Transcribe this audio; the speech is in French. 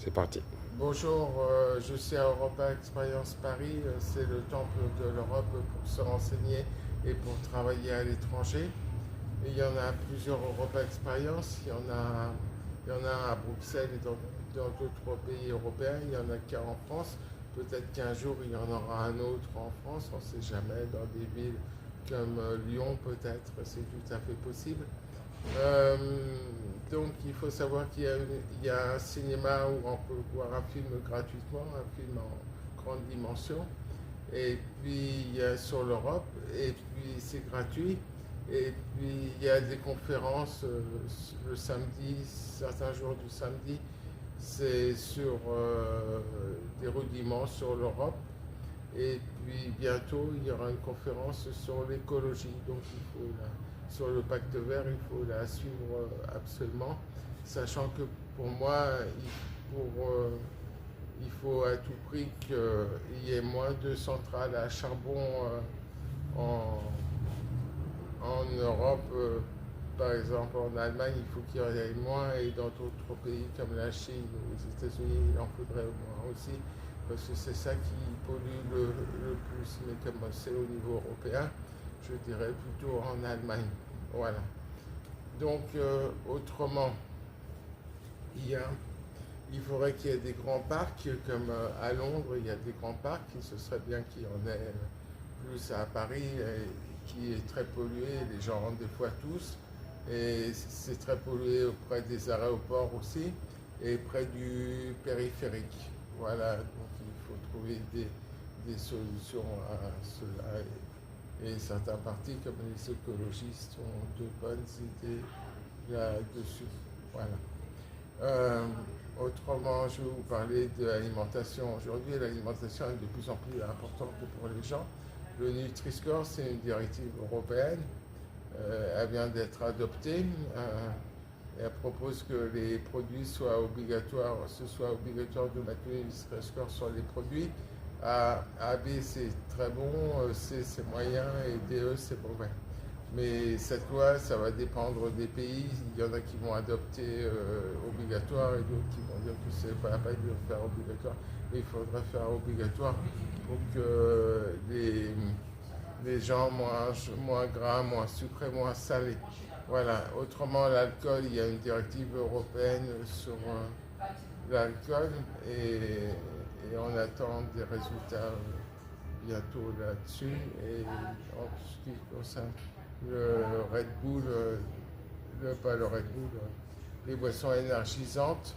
C'est parti. Bonjour, je suis à Europa Experience Paris. C'est le temple de l'Europe pour se renseigner et pour travailler à l'étranger. Il y en a plusieurs Europa Experience. Il y en a à Bruxelles et dans d'autres pays européens. Il y en a qu'un en France. Peut-être qu'un jour il y en aura un autre en France. On ne sait jamais. Dans des villes comme Lyon, peut-être, c'est tout à fait possible. Euh, donc il faut savoir qu'il y a un cinéma où on peut voir un film gratuitement, un film en grande dimension. Et puis il y a sur l'Europe, et puis c'est gratuit. Et puis il y a des conférences le samedi, certains jours du samedi, c'est sur des rudiments sur l'Europe. Et puis bientôt, il y aura une conférence sur l'écologie. Donc sur le pacte vert, il faut la suivre absolument. Sachant que pour moi, il faut à tout prix qu'il y ait moins de centrales à charbon en, en Europe. Par exemple, en Allemagne, il faut qu'il y en ait moins, et dans d'autres pays comme la Chine ou les États-Unis, il en faudrait moins aussi, parce que c'est ça qui pollue le plus. Mais comme c'est au niveau européen, je dirais plutôt en Allemagne. Voilà. Donc, autrement, il y a, il faudrait qu'il y ait des grands parcs, comme à Londres, il y a des grands parcs, et ce serait bien qu'il y en ait plus à Paris, qui est très pollué, les gens rentrent des fois tous, et c'est très pollué auprès des aéroports aussi, et près du périphérique. Voilà, donc il faut trouver des solutions à cela. Et certains partis, comme les écologistes, ont de bonnes idées là-dessus. Voilà. Euh, Autrement, je vais vous parler de l'alimentation. Aujourd'hui, l'alimentation est de plus en plus importante pour les gens. Le Nutri-Score, c'est une directive européenne. Elle vient d'être adoptée. Et elle propose que les produits soient obligatoires, ce soit obligatoire de mettre le Nutri-Score sur les produits. A, B, c'est très bon, C, c'est moyen, et DE, c'est mauvais. Mais cette loi, ça va dépendre des pays. Il y en a qui vont adopter obligatoire, et d'autres qui vont dire que c'est pas la peine de le faire obligatoire. Mais il faudrait faire obligatoire pour que les gens mangent moins gras, moins sucré, moins salé. Voilà. Autrement, l'alcool, il y a une directive européenne sur l'alcool, et on attend des résultats bientôt là-dessus. Et en ce qui concerne le Red Bull, pas le Red Bull, les boissons énergisantes,